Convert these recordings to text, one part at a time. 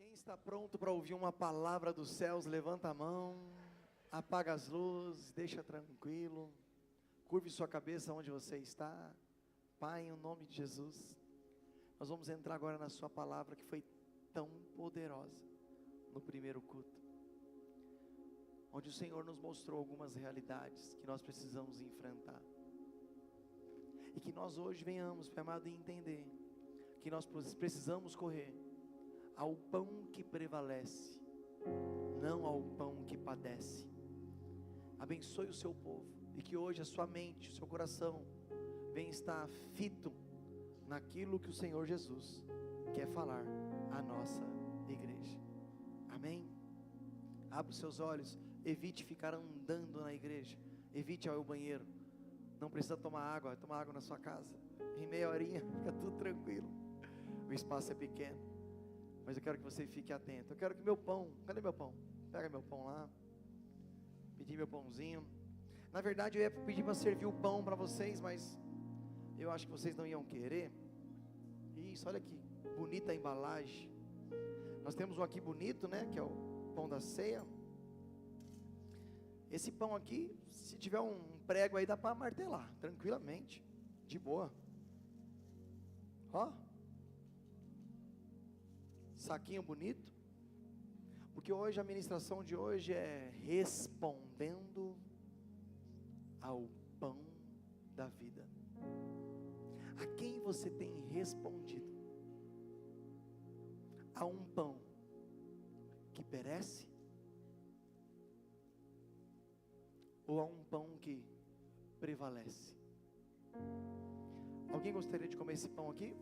Quem está pronto para ouvir uma palavra dos céus, levanta a mão, apaga as luzes, deixa tranquilo, curve sua cabeça onde você está. Pai, em nome de Jesus, nós vamos entrar agora na sua palavra que foi tão poderosa no primeiro culto, onde o Senhor nos mostrou algumas realidades que nós precisamos enfrentar, e que nós hoje venhamos, Pai amado, entender que nós precisamos correr ao pão que prevalece, não ao pão que padece. Abençoe o seu povo, e que hoje a sua mente, o seu coração venha estar fito naquilo que o Senhor Jesus quer falar à nossa igreja. Amém? Abra os seus olhos, evite ficar andando na igreja, evite ir ao banheiro, não precisa tomar água, vai tomar água na sua casa, em meia horinha, fica tudo tranquilo, o espaço é pequeno. Mas eu quero que você fique atento. Eu quero que meu pão, cadê meu pão? Pega meu pão lá. Pedi meu pãozinho. Na verdade eu ia pedir para servir o pão para vocês, mas eu acho que vocês não iam querer. Isso, olha que bonita a embalagem. Nós temos um aqui bonito, né? Que é o pão da ceia. Esse pão aqui, se tiver um prego aí, dá para martelar tranquilamente, de boa. Ó, saquinho bonito, porque hoje a ministração de hoje é respondendo ao pão da vida. A quem você tem respondido? A um pão que perece? Ou a um pão que prevalece? Alguém gostaria de comer esse pão aqui?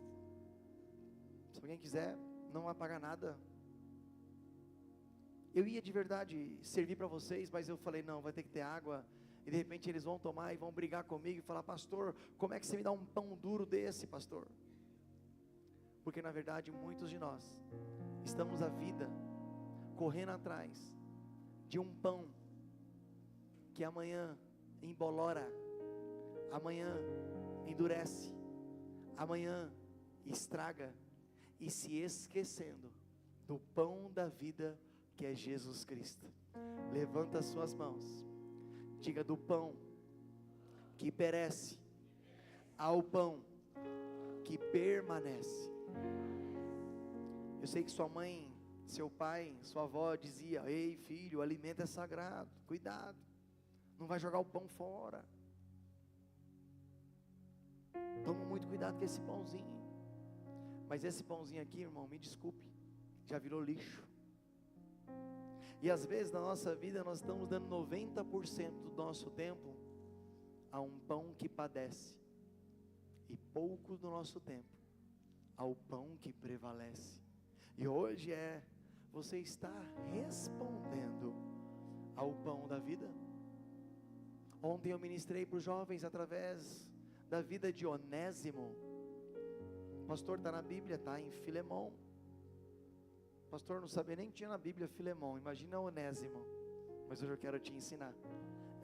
Se alguém quiser, não vai pagar nada. Eu ia de verdade servir para vocês, mas eu falei, não, vai ter que ter água. E de repente eles vão tomar e vão brigar comigo e falar, pastor, como é que você me dá um pão duro desse, pastor? Porque na verdade muitos de nós estamos a vida correndo atrás de um pão que amanhã embolora, amanhã endurece, amanhã estraga, e se esquecendo do pão da vida que é Jesus Cristo. Levanta as suas mãos, diga: do pão que perece ao pão que permanece. Eu sei que sua mãe, seu pai, sua avó dizia: ei filho, o alimento é sagrado, cuidado, não vai jogar o pão fora. Toma muito cuidado com esse pãozinho. Mas esse pãozinho aqui, irmão, me desculpe, já virou lixo. E às vezes na nossa vida nós estamos dando 90% do nosso tempo a um pão que padece, e pouco do nosso tempo ao pão que prevalece. E hoje você está respondendo ao pão da vida. Ontem eu ministrei para os jovens através da vida de Onésimo. Pastor, está na Bíblia, está em Filemão. Pastor, não sabia nem que tinha na Bíblia Filemão, imagina Onésimo. Mas hoje eu quero te ensinar.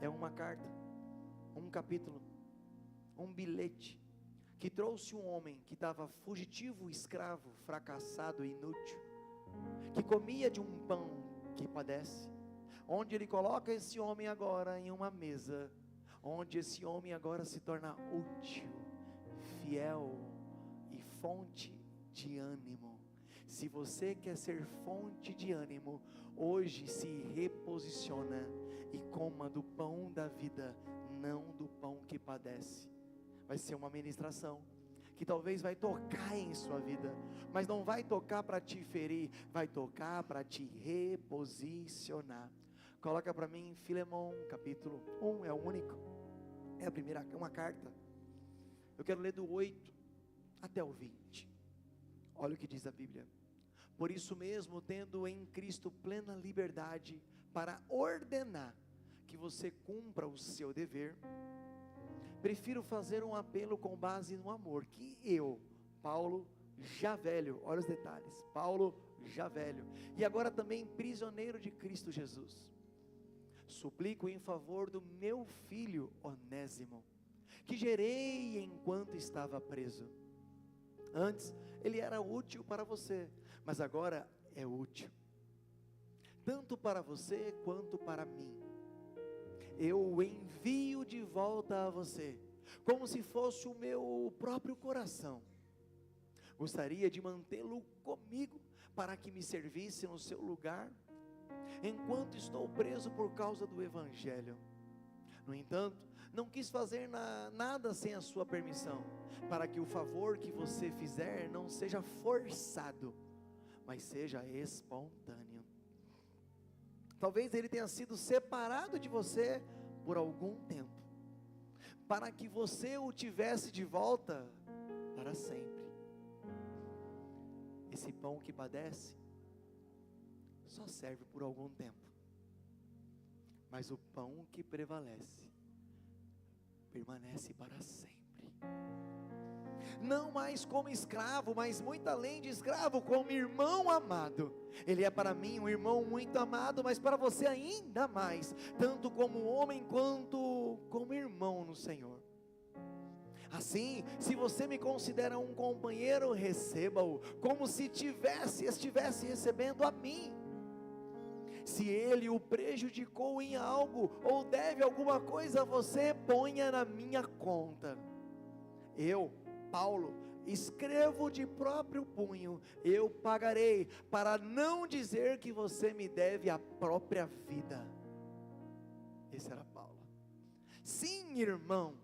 É uma carta, um capítulo, um bilhete, que trouxe um homem que estava fugitivo, escravo, fracassado, inútil, que comia de um pão que padece, onde ele coloca esse homem agora em uma mesa, onde esse homem agora se torna útil, fiel e fonte de ânimo. Se você quer ser fonte de ânimo, hoje se reposiciona e coma do pão da vida, não do pão que padece. Vai ser uma ministração que talvez vai tocar em sua vida, mas não vai tocar para te ferir, vai tocar para te reposicionar. Coloca para mim Filemão capítulo 1, é o único, é a primeira, uma carta. Eu quero ler do 8 até o 20. Olha o que diz a Bíblia: por isso mesmo, tendo em Cristo plena liberdade para ordenar que você cumpra o seu dever, prefiro fazer um apelo com base no amor, que eu, Paulo, já velho, olha os detalhes, Paulo já velho, e agora também prisioneiro de Cristo Jesus, suplico em favor do meu filho Onésimo, que gerei enquanto estava preso. Antes ele era útil para você, mas agora é útil, tanto para você quanto para mim. Eu o envio de volta a você, como se fosse o meu próprio coração. Gostaria de mantê-lo comigo, para que me servisse no seu lugar, enquanto estou preso por causa do Evangelho. No entanto, não quis fazer nada sem a sua permissão, para que o favor que você fizer não seja forçado, mas seja espontâneo. Talvez ele tenha sido separado de você por algum tempo, para que você o tivesse de volta para sempre. Esse pão que padece só serve por algum tempo, mas o pão que prevalece permanece para sempre. Não mais como escravo, mas muito além de escravo, como irmão amado. Ele é para mim um irmão muito amado, mas para você ainda mais, tanto como homem quanto como irmão no Senhor. Assim, se você me considera um companheiro, receba-o como se estivesse recebendo a mim. Se ele o prejudicou em algo, ou deve alguma coisa a você, ponha na minha conta. Eu, Paulo, escrevo de próprio punho, eu pagarei, para não dizer que você me deve a própria vida. Esse era Paulo. Sim, irmão,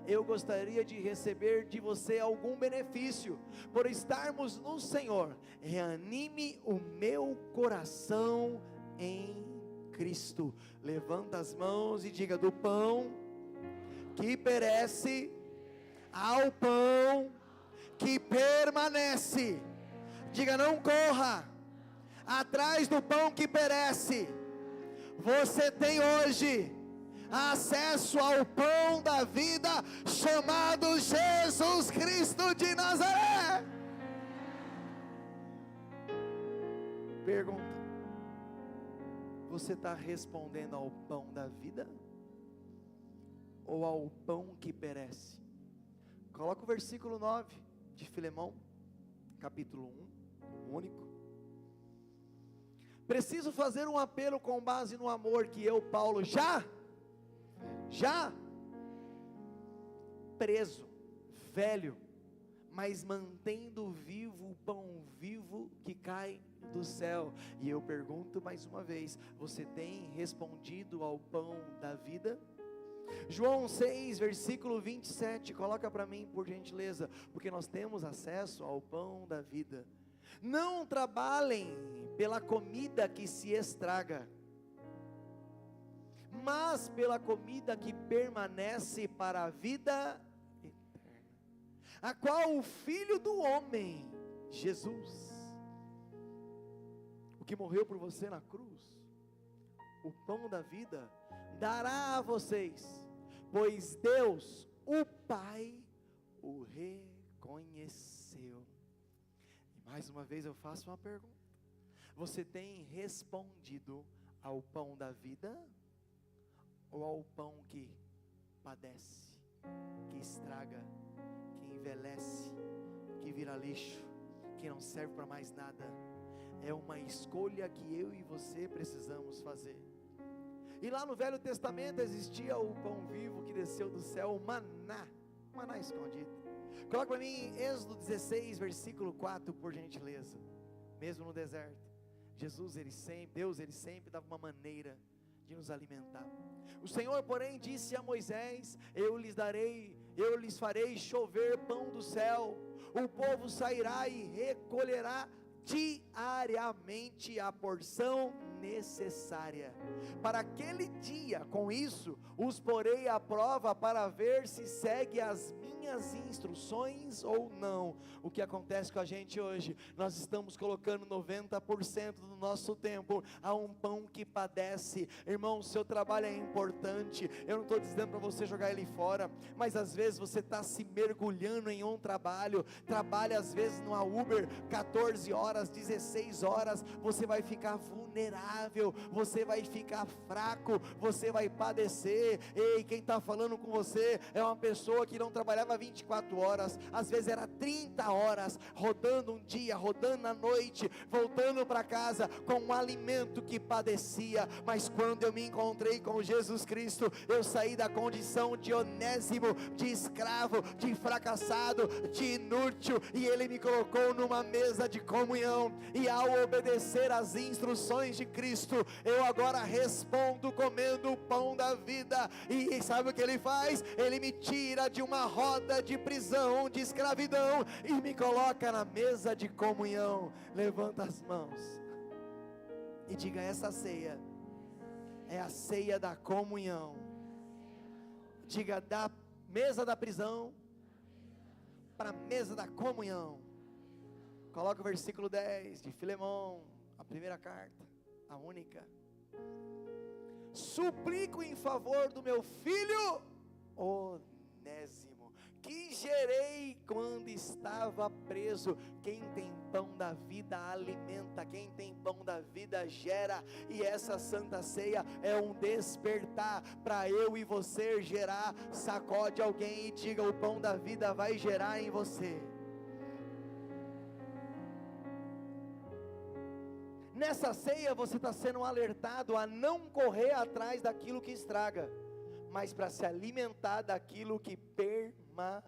eu gostaria de receber de você algum benefício, por estarmos no Senhor. Reanime o meu coração em Cristo. Levanta as mãos e diga: do pão que perece ao pão que permanece. Diga: não corra atrás do pão que perece. Você tem hoje acesso ao pão da vida, chamado Jesus Cristo de Nazaré. Pergunta: você está respondendo ao pão da vida, ou ao pão que perece? Coloca o versículo 9 de Filemão, capítulo 1, único. Preciso fazer um apelo com base no amor que eu, Paulo, já preso, velho, mas mantendo vivo o pão vivo que cai do céu. E eu pergunto mais uma vez: você tem respondido ao pão da vida? João 6, versículo 27, coloca para mim por gentileza, porque nós temos acesso ao pão da vida. Não trabalhem pela comida que se estraga, mas pela comida que permanece para a vida eterna, a qual o Filho do Homem, Jesus, o que morreu por você na cruz, o pão da vida, dará a vocês, pois Deus, o Pai, o reconheceu. E mais uma vez eu faço uma pergunta: você tem respondido ao pão da vida, ou ao pão que padece, que estraga, que envelhece, que vira lixo, que não serve para mais nada? É uma escolha que eu e você precisamos fazer. E lá no Velho Testamento existia o pão vivo que desceu do céu, o maná escondido. Coloca para mim Êxodo 16, versículo 4, por gentileza. Mesmo no deserto, Deus ele sempre dava uma maneira de nos alimentar. O Senhor, porém, disse a Moisés: eu lhes farei chover pão do céu, o povo sairá e recolherá diariamente a porção necessária para aquele dia. Com isso os porei à prova para ver se segue as minhas instruções ou não. O que acontece com a gente hoje? Nós estamos colocando 90% do nosso tempo a um pão que padece. Irmão, o seu trabalho é importante, eu não estou dizendo para você jogar ele fora, mas às vezes você está se mergulhando em um trabalho, trabalha às vezes numa Uber 14 horas, 16 horas, você vai ficar vulnerável, você vai ficar fraco, você vai padecer. Ei, quem está falando com você é uma pessoa que não trabalhava trabalhava 24 horas, às vezes era 30 horas, rodando um dia, rodando a noite, voltando para casa com um alimento que padecia. Mas quando eu me encontrei com Jesus Cristo, eu saí da condição de onésimo, de escravo, de fracassado, de inútil, e Ele me colocou numa mesa de comunhão. E ao obedecer às instruções de Cristo, eu agora respondo comendo o pão da vida. E sabe o que Ele faz? Ele me tira de uma roda de prisão, de escravidão, e me coloca na mesa de comunhão. Levanta as mãos e diga: essa ceia é a ceia da comunhão. Diga: da mesa da prisão para a mesa da comunhão. Coloca o versículo 10 de Filemão, a primeira carta, a única. Suplico em favor do meu filho Onésimo, que gerei quando estava preso. Quem tem pão da vida alimenta, quem tem pão da vida gera. E essa santa ceia é um despertar para eu e você gerar. Sacode alguém e diga: o pão da vida vai gerar em você. Nessa ceia você está sendo alertado a não correr atrás daquilo que estraga, mas para se alimentar daquilo que permanece.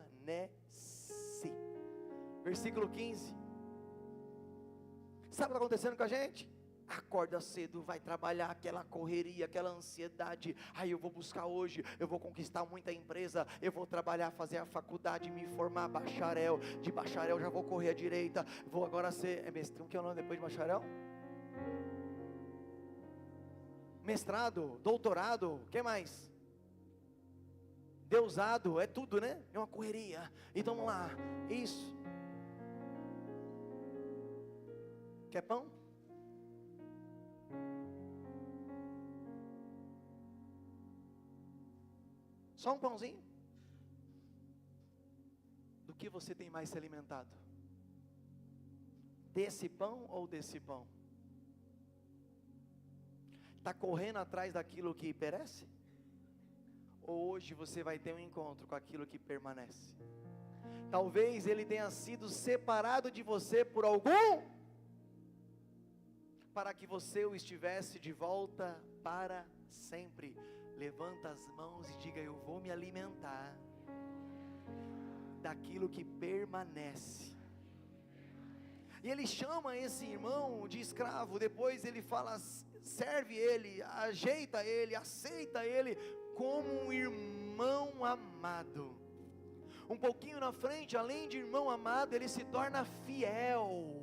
Versículo 15. Sabe o que está acontecendo com a gente? Acorda cedo, vai trabalhar, aquela correria, aquela ansiedade. Aí eu vou buscar hoje, eu vou conquistar muita empresa, eu vou trabalhar, fazer a faculdade, me formar bacharel. De bacharel já vou correr à direita, vou agora ser mestrado. O que é o nome depois de bacharel? Mestrado, doutorado, o que mais? Deusado, é tudo, né? É uma correria. Então vamos lá, isso. Quer pão? Só um pãozinho? Do que você tem mais se alimentado? Desse pão ou desse pão? Está correndo atrás daquilo que perece? Ou hoje você vai ter um encontro com aquilo que permanece? Talvez ele tenha sido separado de você por algum, para que você o estivesse de volta para sempre. Levanta as mãos e diga: eu vou me alimentar daquilo que permanece. E ele chama esse irmão de escravo, depois ele fala: serve ele, ajeita ele, aceita ele como um irmão amado. Um pouquinho na frente, além de irmão amado, ele se torna fiel.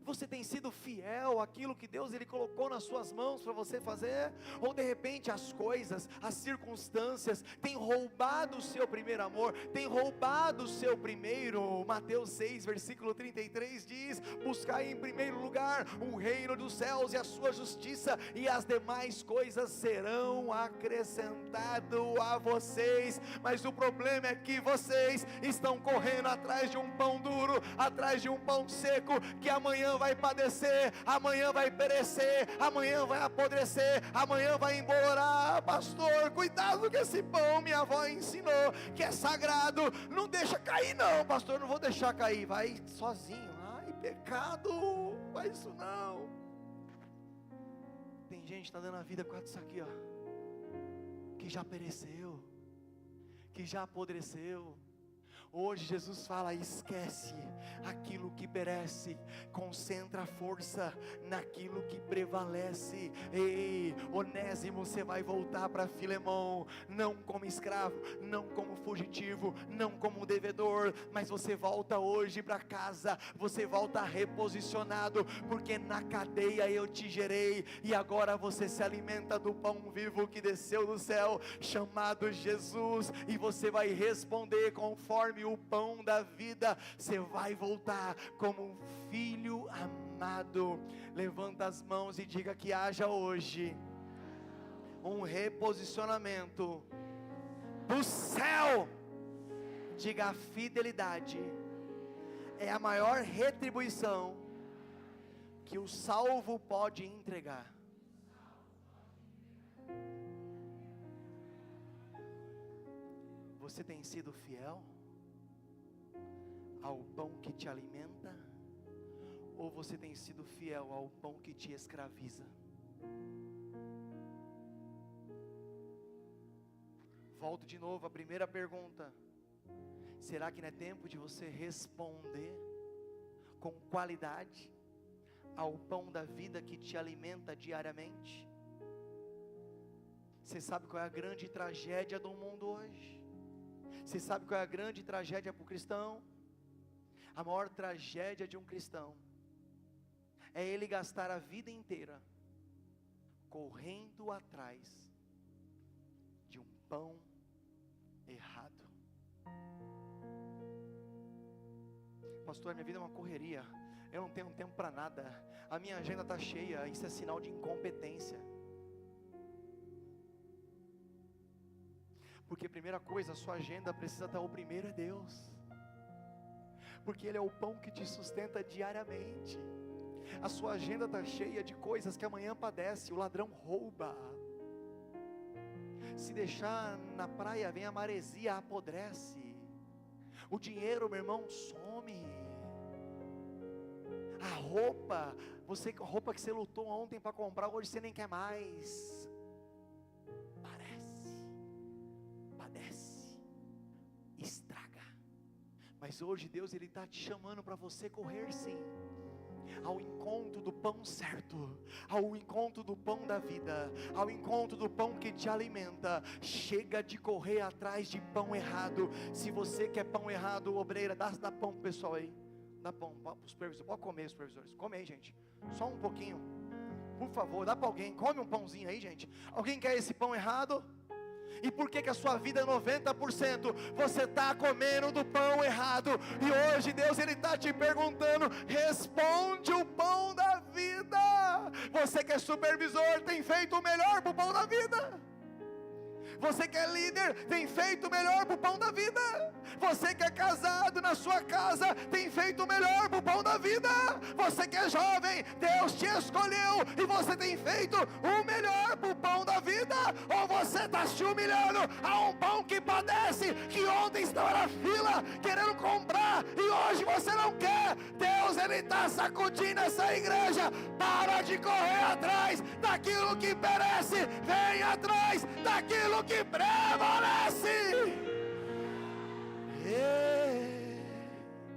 Você tem sido fiel àquilo que Deus ele colocou nas suas mãos para você fazer? Ou de repente as coisas, as circunstâncias têm roubado o seu primeiro amor, têm roubado o seu primeiro? Mateus 6 versículo 33 diz: buscai em primeiro lugar o reino dos céus e a sua justiça, e as demais coisas serão acrescentado a vocês. Mas o problema é que vocês estão correndo atrás de um pão duro, atrás de um pão seco, que amanhã vai padecer, amanhã vai perecer, amanhã vai apodrecer, amanhã vai embora. Pastor, cuidado que esse pão minha avó ensinou que é sagrado, não deixa cair não. Pastor, não vou deixar cair, vai sozinho. Ai, pecado, faz isso não. Tem gente que está dando a vida com isso aqui, ó, que já pereceu, que já apodreceu. Hoje Jesus fala: esquece aquilo que perece, concentra a força naquilo que prevalece. Ei, Onésimo, você vai voltar para Filemão, não como escravo, não como fugitivo, não como devedor, mas você volta hoje para casa, você volta reposicionado, porque na cadeia eu te gerei, e agora você se alimenta do pão vivo que desceu do céu, chamado Jesus, e você vai responder conforme o pão da vida. Você vai voltar como um filho amado. Levanta as mãos e diga: que haja hoje um reposicionamento do céu. Diga: a fidelidade é a maior retribuição que o salvo pode entregar. Você tem sido fiel ao pão que te alimenta, ou você tem sido fiel ao pão que te escraviza? Volto de novo à primeira pergunta. Será que não é tempo de você responder com qualidade ao pão da vida que te alimenta diariamente? Você sabe qual é a grande tragédia do mundo hoje? Você sabe qual é a grande tragédia para o cristão? A maior tragédia de um cristão é ele gastar a vida inteira correndo atrás de um pão errado. Pastor, minha vida é uma correria, eu não tenho tempo para nada, a minha agenda está cheia. Isso é sinal de incompetência. Porque primeira coisa, a sua agenda precisa estar, o primeiro é Deus, porque Ele é o pão que te sustenta diariamente. A sua agenda está cheia de coisas que amanhã padece, o ladrão rouba. Se deixar na praia, vem a maresia, apodrece. O dinheiro, meu irmão, some. A roupa, a roupa que você lutou ontem para comprar, hoje você nem quer mais. Padece, estraga. Mas hoje Deus, Ele está te chamando para você correr sim, ao encontro do pão certo, ao encontro do pão da vida, ao encontro do pão que te alimenta. Chega de correr atrás de pão errado. Se você quer pão errado, obreira, dá pão para o pessoal aí, dá pão para os supervisores, pode comer, supervisores, come aí, gente, só um pouquinho, por favor, dá para alguém, come um pãozinho aí, gente. Alguém quer esse pão errado? E por que a sua vida é 90%? Você está comendo do pão errado. E hoje Deus, Ele está te perguntando: responde o pão da vida. Você que é supervisor, tem feito o melhor para o pão da vida? Você que é líder, tem feito o melhor para o pão da vida? Você que é casado na sua casa, tem feito o melhor para o pão da vida? Você que é jovem, Deus te escolheu e você tem feito o melhor para o pão da vida? Ou você está se humilhando a um pão que padece, que ontem estava na fila querendo comprar e hoje você não quer? Deus, Ele está sacudindo essa igreja. Para de correr atrás daquilo que perece, vem atrás daquilo que prevalece.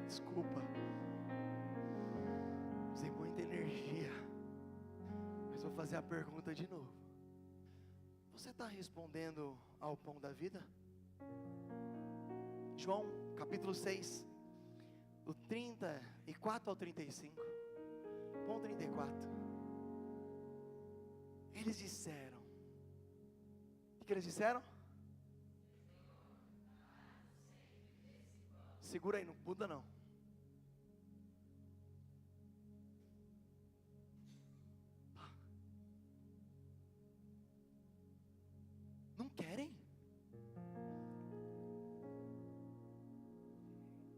Desculpa, usei muita energia, mas vou fazer a pergunta de novo. Você está respondendo ao pão da vida? João capítulo 6, do 34 ao 35, pão 34. Eles disseram, o que eles disseram? Segura aí, não muda não. Não querem?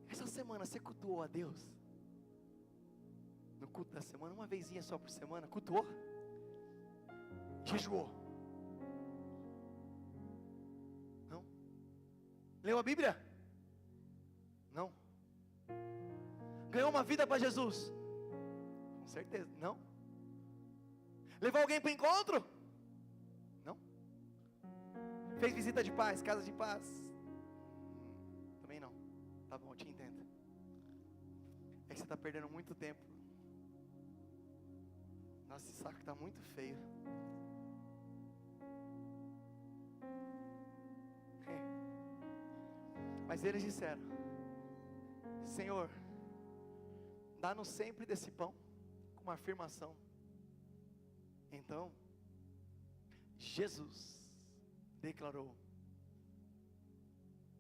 Essa semana você cultuou a Deus? No culto da semana, uma vezinha só por semana, cultuou? Jejuou? Não? Leu a Bíblia? Não? Ganhou uma vida para Jesus? Com certeza, não? Levou alguém para o encontro? Não? Fez visita de paz, casa de paz? Também não. Tá bom, eu te entendo. É que você está perdendo muito tempo. Nossa, esse saco está muito feio. Mas eles disseram: Senhor, dá-nos sempre desse pão, com uma afirmação. Então, Jesus declarou: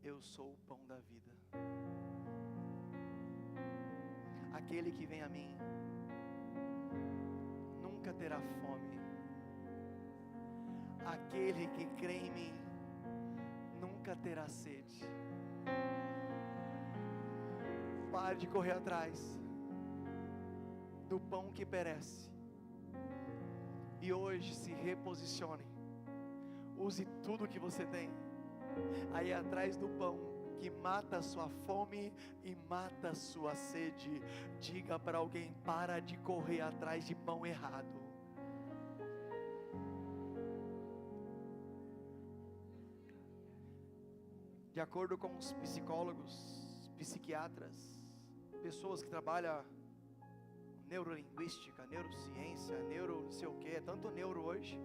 eu sou o pão da vida. Aquele que vem a mim nunca terá fome. Aquele que crê em mim nunca terá sede. Pare de correr atrás do pão que perece e hoje se reposicione. Use tudo que você tem aí atrás do pão que mata a sua fome e mata a sua sede, diga para alguém: para de correr atrás de pão errado. De acordo com os psicólogos, psiquiatras, pessoas que trabalham neurolinguística, neurociência, neuro não sei o que, é tanto neuro hoje.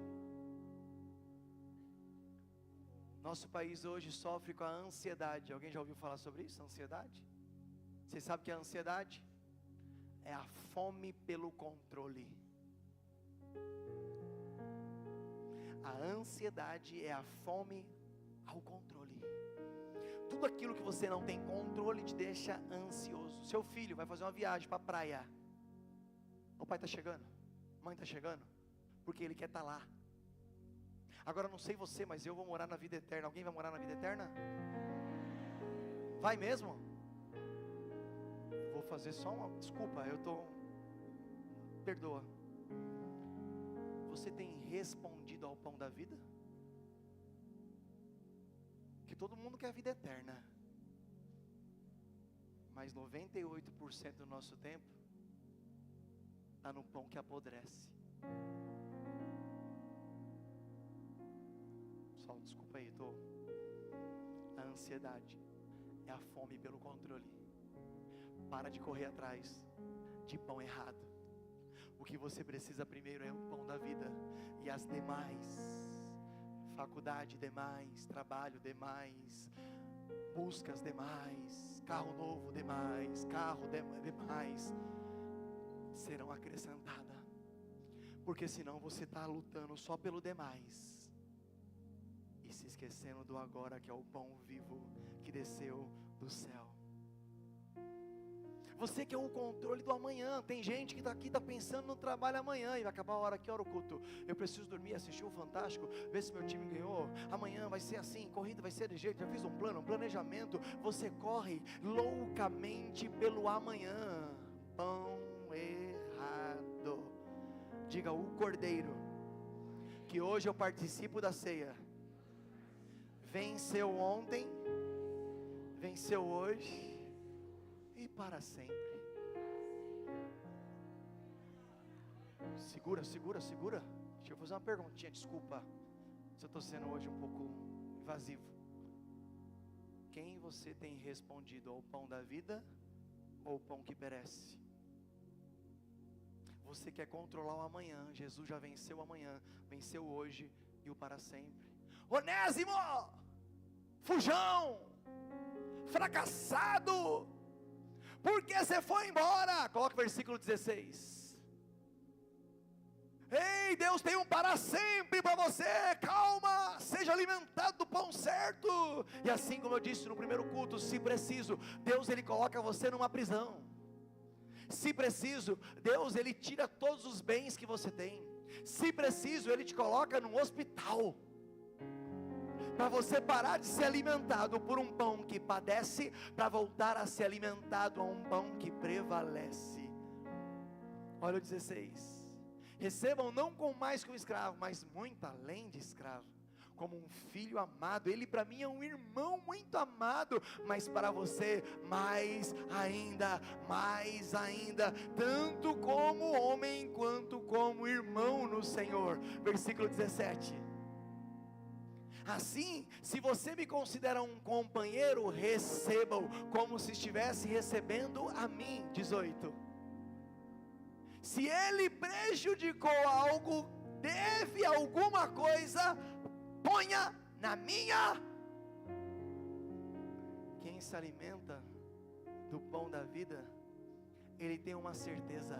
Nosso país hoje sofre com a ansiedade. Alguém já ouviu falar sobre isso? Ansiedade? Você sabe o que é a ansiedade? É a fome pelo controle. A ansiedade é a fome ao controle. Tudo aquilo que você não tem controle te deixa ansioso. Seu filho vai fazer uma viagem para a praia. O pai está chegando, a mãe está chegando, porque ele quer estar lá. Agora não sei você, mas eu vou morar na vida eterna. Alguém vai morar na vida eterna? Vai mesmo? Vou fazer só uma, desculpa, perdoa. Você tem respondido ao pão da vida? Que todo mundo quer a vida eterna, mas 98% do nosso tempo está no pão que apodrece. Pessoal, desculpa aí, a ansiedade é a fome pelo controle. Para de correr atrás de pão errado. O que você precisa primeiro é o pão da vida, e as demais, faculdade demais, trabalho demais, buscas demais, carro novo demais, demais, serão acrescentadas. Porque senão você está lutando só pelo demais e se esquecendo do agora, que é o pão vivo que desceu do céu. Você quer o controle do amanhã. Tem gente que está aqui, está pensando no trabalho amanhã, e vai acabar a hora, que hora o culto? Eu preciso dormir, assistir o Fantástico, ver se meu time ganhou. Amanhã vai ser assim, corrida vai ser de jeito. Já fiz um plano, um planejamento. Você corre loucamente pelo amanhã. Pão errado. Diga: o Cordeiro, que hoje eu participo da ceia, venceu ontem, venceu hoje e para sempre. Segura. Deixa eu fazer uma perguntinha, desculpa se eu estou sendo hoje um pouco invasivo. Quem você tem respondido, ao pão da vida ou ao pão que perece? Você quer controlar o amanhã. Jesus já venceu o amanhã, venceu hoje e o para sempre. Onésimo, fujão, fracassado, por que você foi embora? Coloca o versículo 16. Ei, Deus tem um para sempre para você. Calma, seja alimentado do pão certo. E assim como eu disse no primeiro culto, se preciso, Deus ele coloca você numa prisão. Se preciso, Deus ele tira todos os bens que você tem. Se preciso, ele te coloca num hospital, para você parar de ser alimentado por um pão que padece, para voltar a ser alimentado a um pão que prevalece. Olha o 16. Recebam não com mais que um escravo, mas muito além de escravo, como um filho amado. Ele para mim é um irmão muito amado, mas para você mais ainda, tanto como homem quanto como irmão no Senhor. Versículo 17. Assim, se você me considera um companheiro, receba-o como se estivesse recebendo a mim. 18. Se ele prejudicou algo, deve alguma coisa, ponha na minha. Quem se alimenta do pão da vida, ele tem uma certeza: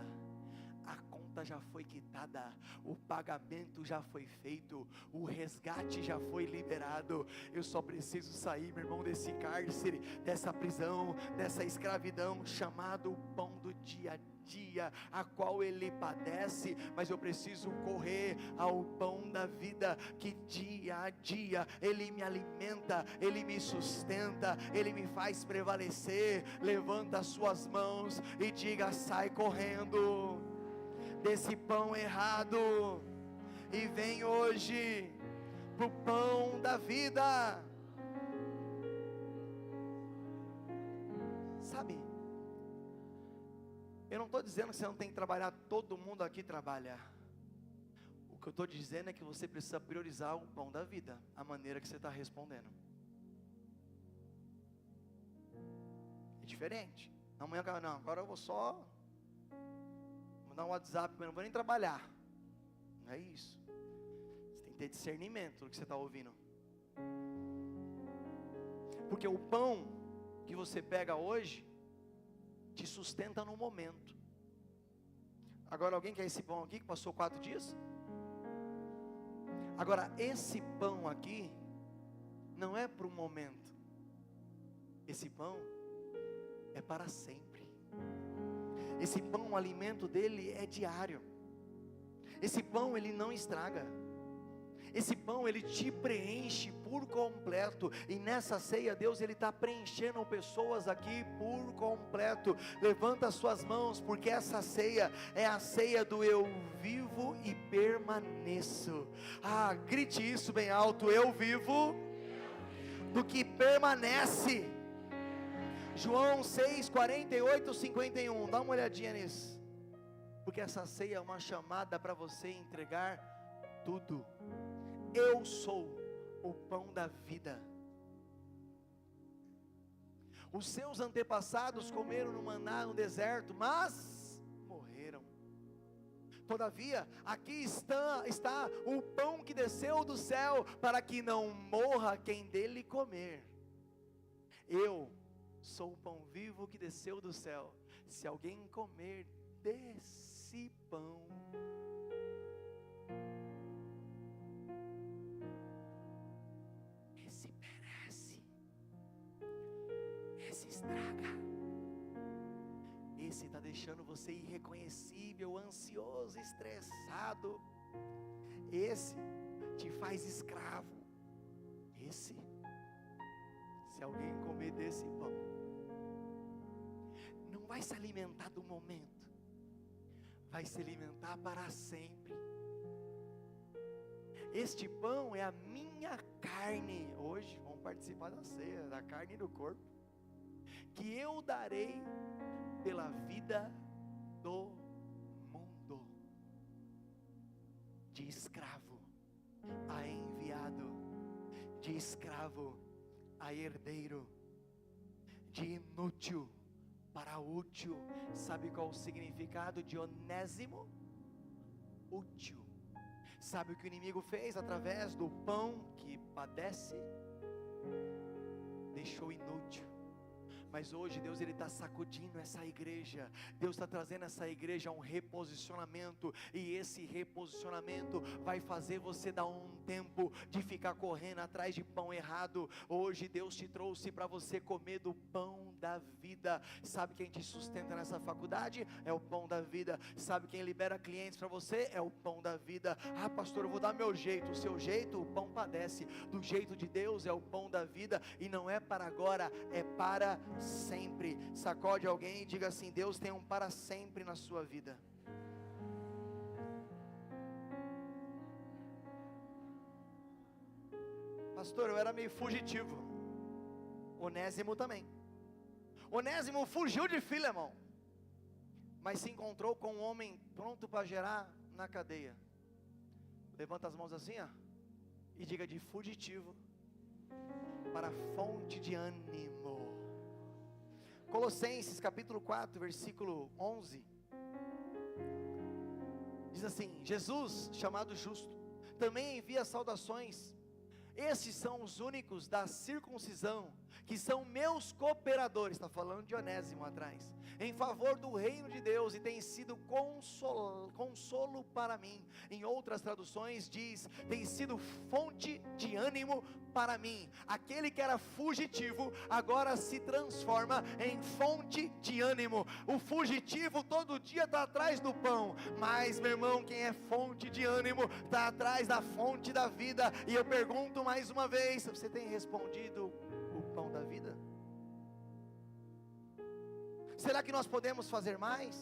a conta já foi quitada, o pagamento já foi feito, o resgate já foi liberado. Eu só preciso sair, meu irmão, desse cárcere, dessa prisão, dessa escravidão, chamado pão do dia a dia, a qual ele padece, mas eu preciso correr ao pão da vida, que dia a dia ele me alimenta, ele me sustenta, ele me faz prevalecer. Levanta as suas mãos e diga: sai correndo desse pão errado e vem hoje pro pão da vida. sabe, eu não estou dizendo que você não tem que trabalhar, todo mundo aqui trabalha. O que eu estou dizendo é que você precisa priorizar o pão da vida, a maneira que você está respondendo. É diferente. Amanhã, não, agora eu vou só mandar um WhatsApp, mas não vou nem trabalhar. Não é isso. Você tem que ter discernimento do que você está ouvindo. Porque o pão que você pega hoje te sustenta no momento. Agora, alguém quer esse pão aqui que passou 4 dias? Agora, esse pão aqui não é para um momento. Esse pão é para sempre. Esse pão, o alimento dele é diário. Esse pão ele não estraga. Esse pão ele te preenche por completo. E nessa ceia Deus ele está preenchendo pessoas aqui por completo. Levanta as suas mãos, porque essa ceia é a ceia do eu vivo e permaneço. Ah, grite isso bem alto: eu vivo do que permanece. João 6, 48, 51. Dá uma olhadinha nisso. Porque essa ceia é uma chamada para você entregar tudo. Eu sou o pão da vida. Os seus antepassados comeram no maná no deserto, mas morreram. Todavia, aqui está o pão que desceu do céu, para que não morra quem dele comer. Eu sou o pão vivo que desceu do céu. Se alguém comer desse pão, esse perece, esse estraga, esse está deixando você irreconhecível, ansioso, estressado, esse te faz escravo. Esse, se alguém comer desse pão, não vai se alimentar do momento, vai se alimentar para sempre. Este pão é a minha carne. Hoje vamos participar da ceia, da carne e do corpo, que eu darei pela vida do mundo. De escravo a enviado, de escravo a herdeiro, de inútil para útil. Sabe qual o significado de onésimo? Útil. Sabe o que o inimigo fez através do pão que padece? Deixou inútil. Mas hoje Deus ele está sacudindo essa igreja. Deus está trazendo essa igreja a um reposicionamento. E esse reposicionamento vai fazer você dar um tempo de ficar correndo atrás de pão errado. Hoje Deus te trouxe para você comer do pão da vida. Sabe quem te sustenta nessa faculdade? É o pão da vida. Sabe quem libera clientes para você? É o pão da vida. Ah, pastor, eu vou dar meu jeito. O seu jeito, o pão padece. Do jeito de Deus é o pão da vida. E não é para agora, é para sempre. Sacode alguém e diga assim: Deus tem um para sempre na sua vida. Pastor, eu era meio fugitivo. Onésimo também. Onésimo fugiu de Filemão, mas se encontrou com um homem pronto para gerar na cadeia. Levanta as mãos assim, ó, e diga: de fugitivo para fonte de ânimo. Colossenses capítulo 4, versículo 11, diz assim: Jesus, chamado justo, também envia saudações. Estes são os únicos da circuncisão, que são meus cooperadores. Está falando de Onésimo atrás, em favor do reino de Deus, e tem sido consolo para mim. Em outras traduções diz: tem sido fonte de ânimo para mim. Aquele que era fugitivo agora se transforma em fonte de ânimo. O fugitivo todo dia está atrás do pão, mas meu irmão, quem é fonte de ânimo está atrás da fonte da vida. E eu pergunto mais uma vez: você tem respondido o pão da vida? Será que nós podemos fazer mais?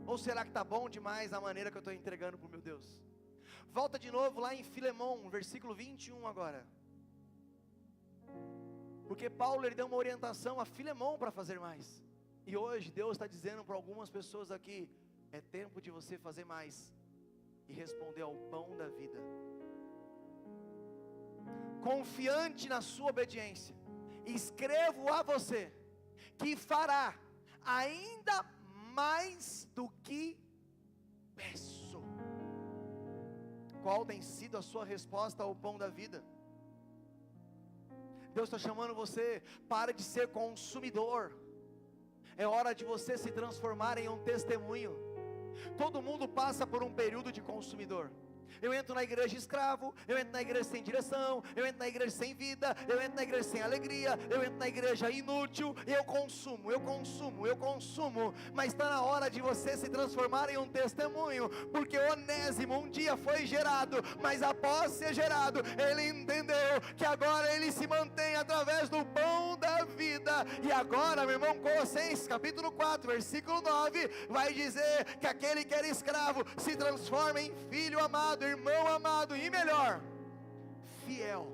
Ou será que está bom demais a maneira que eu estou entregando para o meu Deus? Volta de novo lá em Filemão, versículo 21 agora. Porque Paulo, ele deu uma orientação a Filemão para fazer mais. E hoje Deus está dizendo para algumas pessoas aqui: é tempo de você fazer mais e responder ao pão da vida. Confiante na sua obediência, escrevo a você que fará ainda mais do que peço. Qual tem sido a sua resposta ao pão da vida? Deus está chamando você: para de ser consumidor. É hora de você se transformar em um testemunho. Todo mundo passa por um período de consumidor. Eu entro na igreja escravo, eu entro na igreja sem direção, eu entro na igreja sem vida, eu entro na igreja sem alegria, eu entro na igreja inútil, eu consumo, mas está na hora de você se transformar em um testemunho, porque Onésimo um dia foi gerado, mas após ser gerado, ele entendeu que agora ele se mantém através do pão da vida. E agora, meu irmão, Colossenses capítulo 4, versículo 9, vai dizer que aquele que era escravo se transforma em filho amado, irmão amado, e melhor, fiel.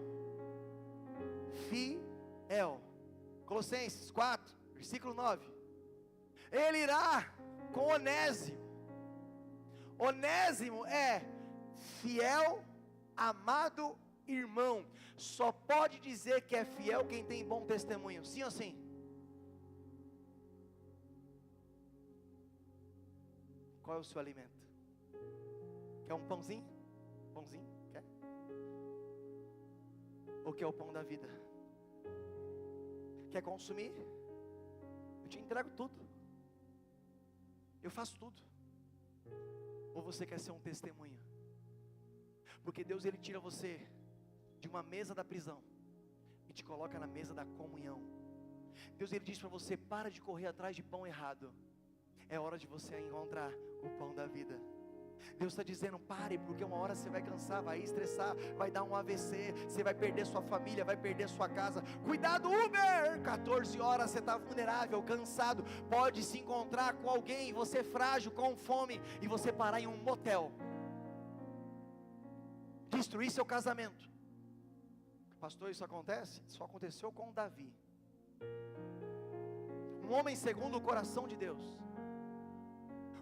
Colossenses 4, versículo 9. Ele irá com Onésimo. Onésimo é fiel, amado, irmão. Só pode dizer que é fiel quem tem bom testemunho. Sim ou sim? Qual é o seu alimento? Quer um pãozinho? Pãozinho? Quer? Ou quer o pão da vida? Quer consumir? Eu te entrego tudo. Eu faço tudo. Ou você quer ser um testemunho? Porque Deus, ele tira você de uma mesa da prisão e te coloca na mesa da comunhão. Deus, ele diz para você: para de correr atrás de pão errado. É hora de você encontrar o pão da vida. Deus está dizendo: pare, porque uma hora você vai cansar, vai estressar, vai dar um AVC, você vai perder sua família, vai perder sua casa. Cuidado, Uber! 14 horas você está vulnerável, cansado, pode se encontrar com alguém, você frágil, com fome, e você parar em um motel, destruir seu casamento. Pastor, isso acontece? Isso aconteceu com Davi, um homem segundo o coração de Deus,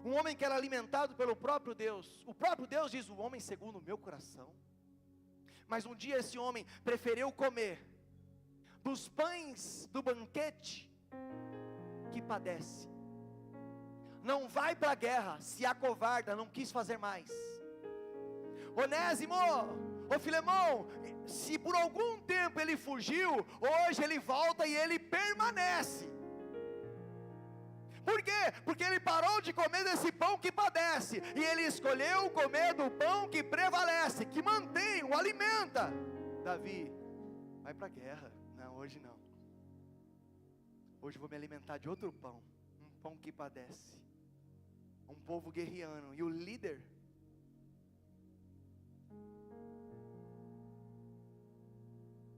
um homem que era alimentado pelo próprio Deus. O próprio Deus diz: o homem segundo o meu coração. Mas um dia esse homem preferiu comer dos pães do banquete que padece. Não vai para a guerra, se acovarda, não quis fazer mais. Onésimo, ô Filemão, se por algum tempo ele fugiu, hoje ele volta e ele permanece. Por quê? Porque ele parou de comer desse pão que padece, e ele escolheu comer do pão que prevalece, que mantém, o alimenta. Davi, vai para a guerra. Não, hoje não. Hoje eu vou me alimentar de outro pão, um pão que padece, um povo guerreando. E o líder,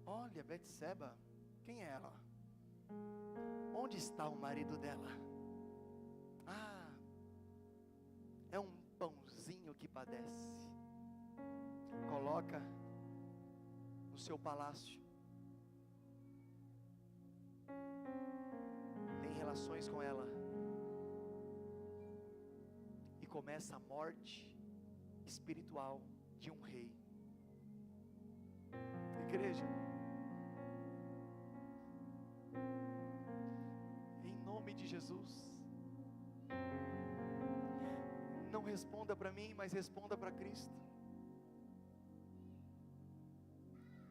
olha, Betseba, quem é ela? Onde está o marido dela? É um pãozinho que padece. Coloca no seu palácio, tem relações com ela, e começa a morte espiritual de um rei. Igreja, em nome de Jesus, não responda para mim, mas responda para Cristo.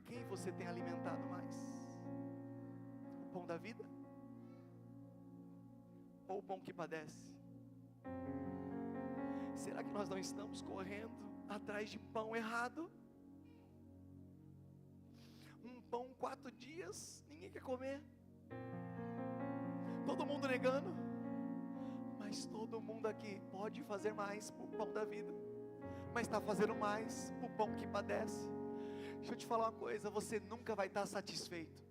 Quem você tem alimentado mais? O pão da vida? Ou o pão que padece? Será que nós não estamos correndo atrás de pão errado? Um pão 4 dias, ninguém quer comer. Todo mundo negando. Mas todo mundo aqui pode fazer mais para o pão da vida, mas está fazendo mais para o pão que padece. Deixa eu te falar uma coisa: você nunca vai estar satisfeito.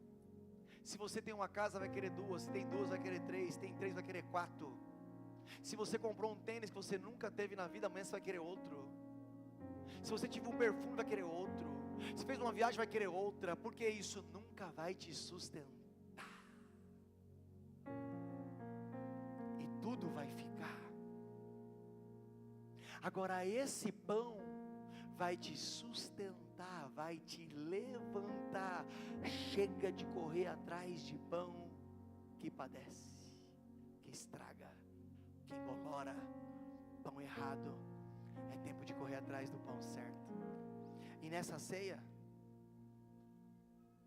Se você tem uma casa, vai querer 2, se tem 2, vai querer 3, se tem 3, vai querer 4. Se você comprou um tênis que você nunca teve na vida, amanhã você vai querer outro. Se você tiver um perfume, vai querer outro. Você fez uma viagem, vai querer outra, porque isso nunca vai te sustentar. E tudo vai ficar. Agora esse pão vai te sustentar, vai te levantar. Chega de correr atrás de pão que padece, que estraga, que embolora, pão errado. É tempo de correr atrás do pão certo. E nessa ceia,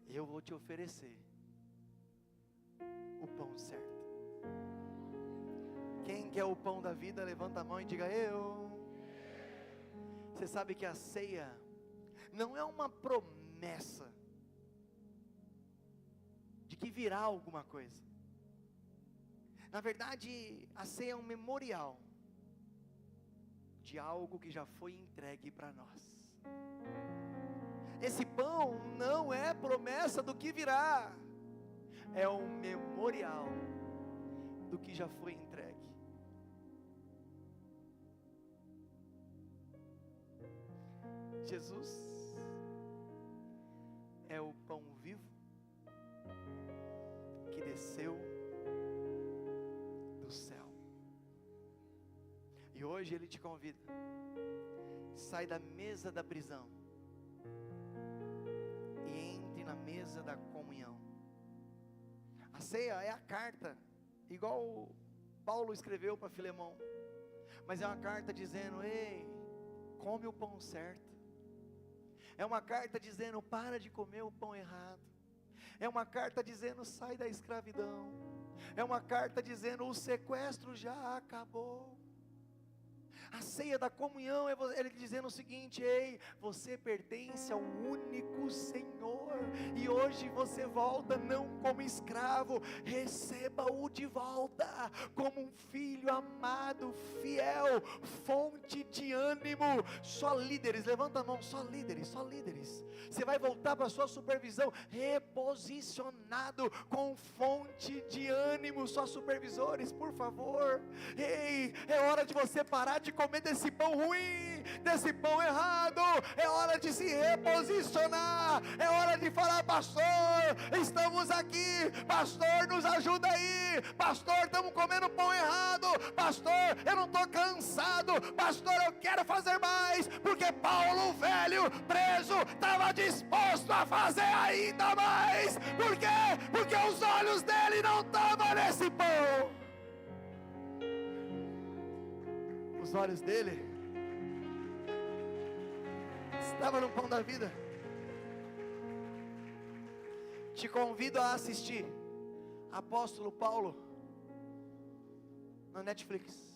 eu vou te oferecer o pão certo. Quem quer o pão da vida, levanta a mão e diga: eu. Você sabe que a ceia não é uma promessa de que virá alguma coisa. Na verdade, a ceia é um memorial de algo que já foi entregue para nós. Esse pão não é promessa do que virá, é um memorial do que já foi entregue. Jesus é o pão vivo que desceu do céu. E hoje Ele te convida: sai da mesa da prisão e entre na mesa da comunhão. A ceia é a carta, igual Paulo escreveu para Filemão, mas é uma carta dizendo: ei, come o pão certo. É uma carta dizendo: para de comer o pão errado. É uma carta dizendo: sai da escravidão. É uma carta dizendo: o sequestro já acabou. A ceia da comunhão é ele dizendo o seguinte: ei, você pertence ao único Senhor, e hoje você volta não como escravo, receba-o de volta como um filho amado, fiel, fonte de ânimo. Só líderes, levanta a mão, só líderes, só líderes. Você vai voltar para a sua supervisão reposicionado com fonte de ânimo. Só supervisores, por favor. Ei, é hora de você parar de comer desse pão ruim, desse pão errado. É hora de se reposicionar. É hora de falar: pastor, estamos aqui. Pastor, nos ajuda aí. Pastor, estamos comendo pão errado. Pastor, eu não estou cansado. Pastor, eu quero fazer mais, porque Paulo, o velho, preso, estava disposto a fazer ainda mais. Por quê? Porque os olhos dele não estavam nesse pão. Os olhos dele estavam no pão da vida. Te convido a assistir Apóstolo Paulo na Netflix.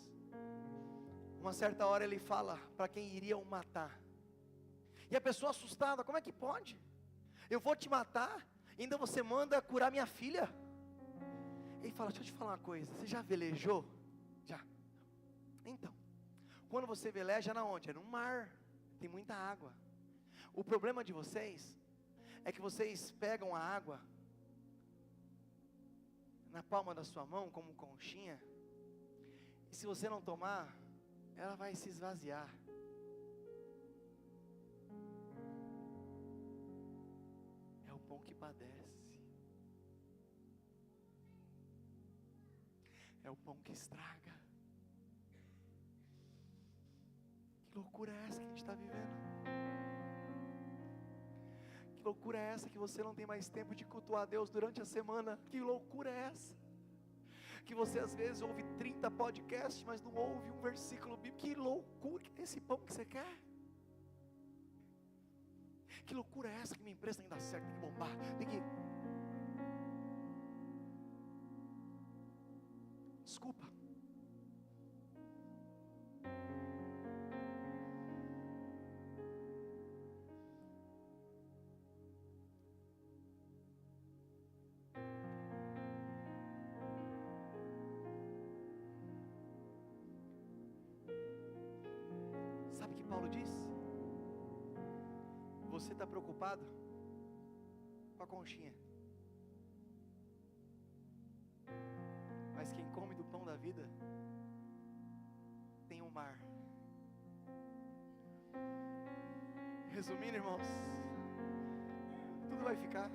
Uma certa hora ele fala para quem iriam matar, e a pessoa assustada: como é que pode? Eu vou te matar, ainda você manda curar minha filha? Ele fala: deixa eu te falar uma coisa, você já velejou? Já. Então, quando você veleja na onde? É no mar, tem muita água. O problema de vocês é que vocês pegam a água na palma da sua mão como conchinha, e se você não tomar, ela vai se esvaziar. É o pão que padece, é o pão que estraga. Que loucura é essa que a gente está vivendo? Que loucura é essa que você não tem mais tempo de cultuar a Deus durante a semana? Que loucura é essa? Que você às vezes ouve 30 podcasts, mas não ouve um versículo bíblico. Que loucura é esse pão que você quer? Que loucura é essa que minha empresa tem que dar certo, tem que bombar, tem que... Desculpa. Sabe o que Paulo diz? Você está preocupado com a conchinha, mas quem come do pão da vida tem um mar. Resumindo, irmãos, tudo vai ficar.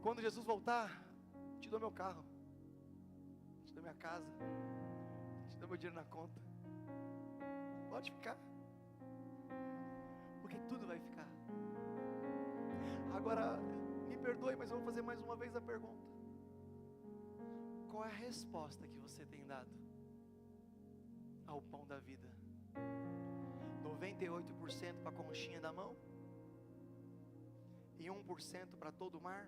Quando Jesus voltar, te dou meu carro, te dou minha casa, te dou meu dinheiro na conta. Pode ficar, porque tudo vai ficar. Agora, me perdoe, mas eu vou fazer mais uma vez a pergunta: qual é a resposta que você tem dado ao pão da vida? 98% para a conchinha da mão e 1% para todo o mar?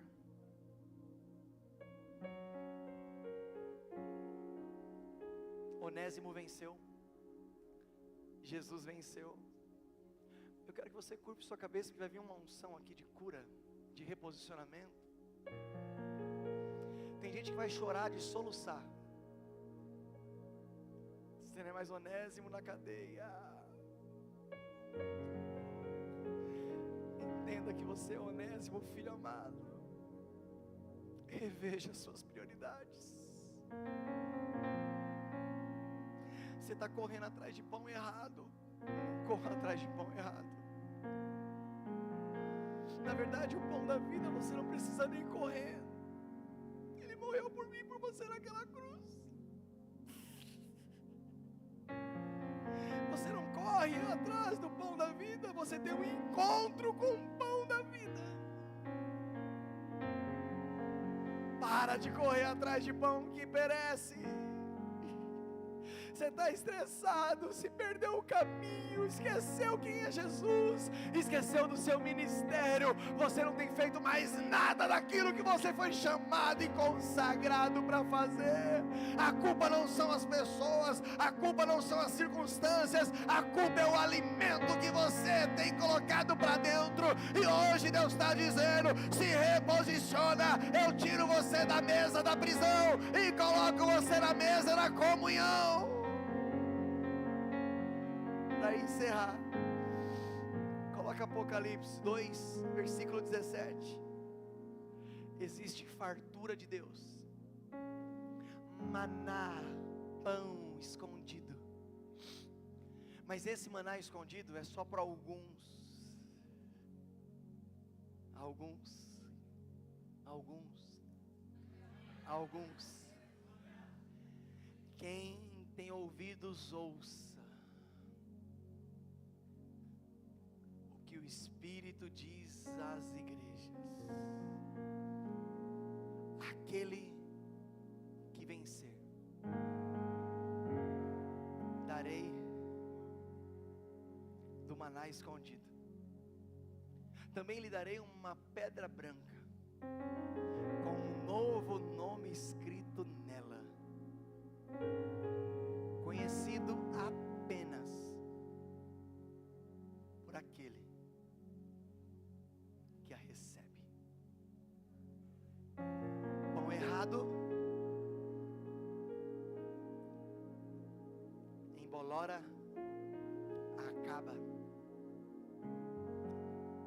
Onésimo venceu, Jesus venceu. Eu quero que você curve sua cabeça, que vai vir uma unção aqui de cura, de reposicionamento. Tem gente que vai chorar de soluçar. Você não é mais Onésimo na cadeia. Entenda que você é Onésimo, filho amado. Reveja suas prioridades. Você está correndo atrás de pão errado. Corra atrás de pão errado. Na verdade, o pão da vida você não precisa nem correr. Ele morreu por mim e por você naquela cruz. Você não corre atrás do pão da vida, você tem um encontro com o pão da vida. Para de correr atrás de pão que perece. Você está estressado, se perdeu o caminho, esqueceu quem é Jesus, esqueceu do seu ministério. Você não tem feito mais nada daquilo que você foi chamado e consagrado para fazer. A culpa não são as pessoas, a culpa não são as circunstâncias, a culpa é o alimento que você tem colocado para dentro. E hoje Deus está dizendo: se reposiciona, eu tiro você da mesa da prisão e coloco você na mesa da comunhão. Para encerrar, coloca Apocalipse 2, versículo 17. Existe fartura de Deus, maná, pão escondido. Mas esse maná escondido é só para alguns. Quem tem ouvidos, ouça o que o Espírito diz às igrejas. Aquele que vencer, darei do maná escondido. Também lhe darei uma pedra branca, com um novo nome escrito nela, conhecido apenas por aquele que a recebe. Pão errado embolora, acaba.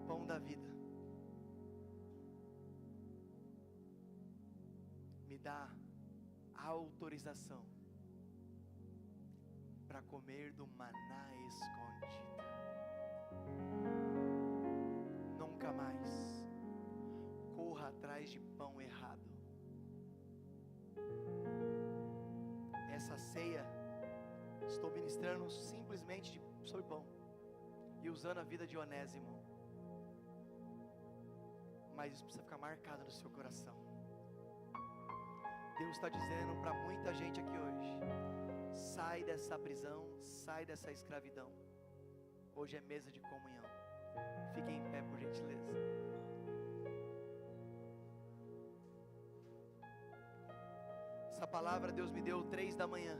Pão da vida me dá a autorização para comer do maná escondido. Nunca mais corra atrás de pão errado. Essa ceia estou ministrando simplesmente sobre pão e usando a vida de Onésimo. Mas isso precisa ficar marcado no seu coração. Deus está dizendo para muita gente aqui hoje: sai dessa prisão, sai dessa escravidão. Hoje é mesa de comunhão. Fiquem em pé, por gentileza. Essa palavra Deus me deu 3 da manhã.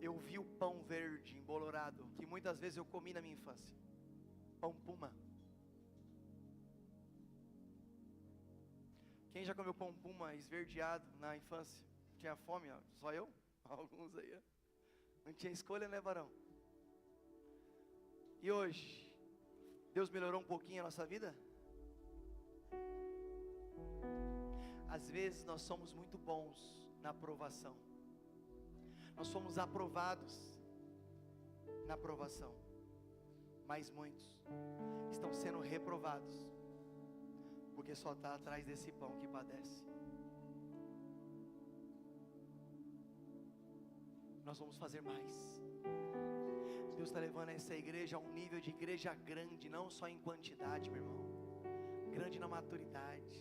Eu vi o pão verde embolorado, que muitas vezes eu comi na minha infância. Pão puma. Quem já comeu pão puma esverdeado na infância? Tinha fome, ó. Só eu? Alguns aí, ó. Não tinha escolha, né, varão? E hoje, Deus melhorou um pouquinho a nossa vida? Às vezes nós somos muito bons na aprovação. Nós somos aprovados na aprovação. Mas muitos estão sendo reprovados, porque só está atrás desse pão que padece. Nós vamos fazer mais. Deus está levando essa igreja a um nível de igreja grande, não só em quantidade, meu irmão, grande na maturidade,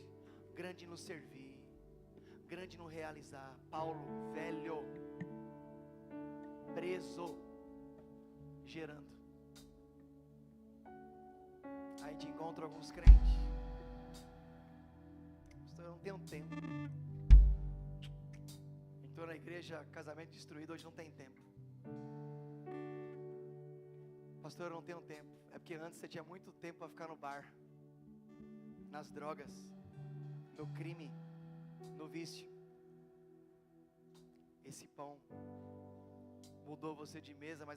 grande no servir, grande no realizar. Paulo, velho, preso, gerando. Aí te encontro alguns crentes. Pastor, eu não tenho tempo. Entrou na igreja, casamento destruído, hoje não tem tempo. Pastor, eu não tenho tempo. É porque antes você tinha muito tempo para ficar no bar, nas drogas, no crime, no vício. Esse pão mudou você de mesa, mas